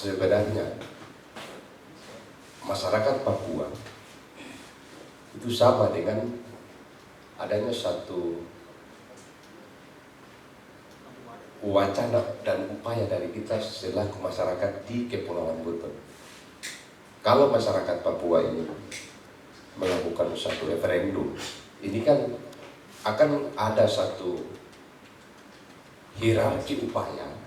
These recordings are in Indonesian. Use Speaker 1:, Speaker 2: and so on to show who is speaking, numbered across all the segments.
Speaker 1: sebenarnya masyarakat Papua itu sama dengan adanya satu wacana dan upaya dari kita selaku masyarakat di Kepulauan Buton. Kalau masyarakat Papua ini melakukan satu referendum, ini kan akan ada satu hierarki upaya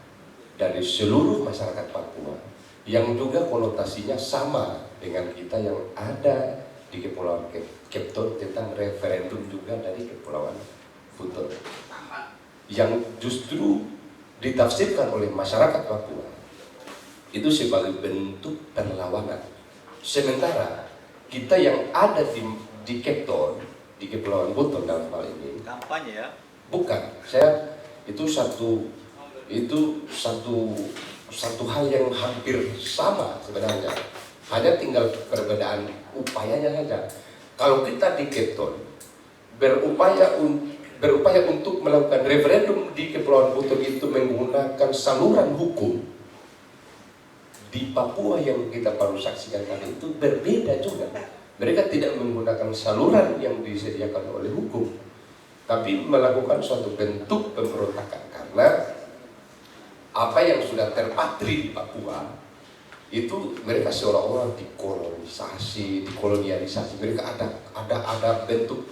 Speaker 1: dari seluruh masyarakat Papua yang juga konotasinya sama dengan kita yang ada di Kepulauan Kepton tentang referendum juga dari Kepulauan Buton, yang justru ditafsirkan oleh masyarakat Papua itu sebagai bentuk perlawanan. Sementara kita yang ada di Kepton, di Kepulauan Buton dalam hal ini,
Speaker 2: kampanye ya?
Speaker 1: Bukan, itu satu hal yang hampir sama sebenarnya. Hanya tinggal perbedaan upayanya saja. Kalau kita di Kepton berupaya untuk melakukan referendum di Kepulauan Buton itu menggunakan saluran hukum, di Papua yang kita baru saksikan tadi itu berbeda juga. Mereka tidak menggunakan saluran yang disediakan oleh hukum, tapi melakukan suatu bentuk pemberontakan karena apa yang sudah terpatri di Papua itu mereka seolah-olah dikolonialisasi. Mereka ada bentuk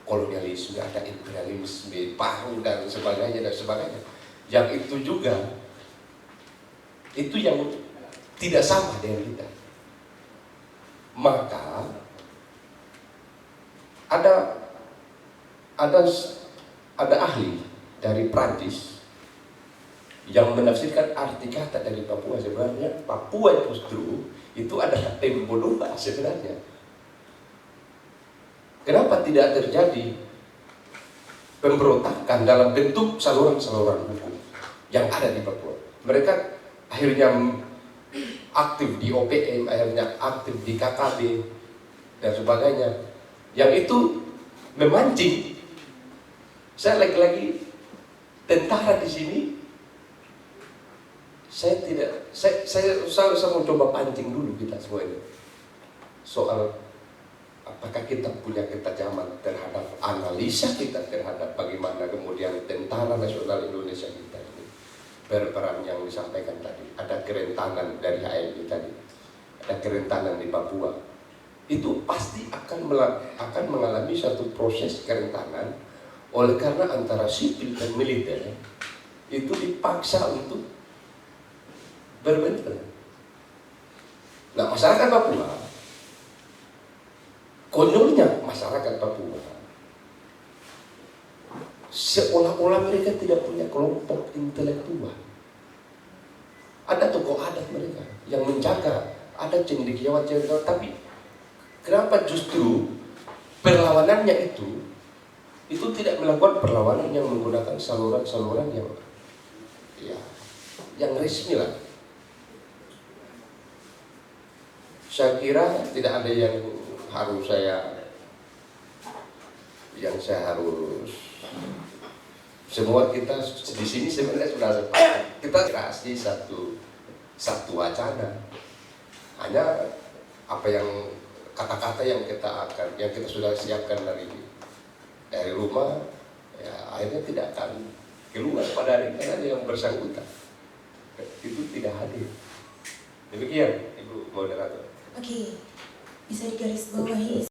Speaker 1: kolonialisme, ada imperialisme, paru dan sebagainya. Yang itu juga itu yang tidak sama dengan kita. Maka ada ahli dari Prancis yang menafsirkan arti kata dari Papua. Sebenarnya Papua justru itu adalah pembunuhan sebenarnya. Kenapa tidak terjadi pemberontakan dalam bentuk saluran-saluran hukum yang ada di Papua? Mereka akhirnya aktif di OPM, akhirnya aktif di KKB dan sebagainya, yang itu memancing. Saya lagi-lagi tentara di sini. Saya mau coba pancing dulu kita semua ini soal apakah kita punya ketajaman terhadap analisa kita terhadap bagaimana kemudian Tentara Nasional Indonesia kita ini berperan yang disampaikan tadi. Ada kerentanan dari HMI tadi, ada kerentanan di Papua. Itu pasti akan mengalami satu proses kerentanan oleh karena antara sipil dan militer itu dipaksa untuk berbenturan. Nah, masyarakat Papua, konyolnya masyarakat Papua, seolah-olah mereka tidak punya kelompok intelektual. Ada tokoh adat mereka yang menjaga, ada cendekiawan, tapi kenapa justru perlawanannya itu tidak melakukan perlawanan yang menggunakan saluran-saluran yang resmi lah. Saya kira tidak ada yang saya harus semua kita di sini sebenarnya sudah sepakat. Kita kasih satu wacana. Hanya apa yang kata-kata yang kita sudah siapkan dari rumah, ya akhirnya tidak akan keluar pada hari karena yang bersangkutan itu tidak hadir. Demikian Ibu Moderator.
Speaker 3: Oke, bisa digarisbawahi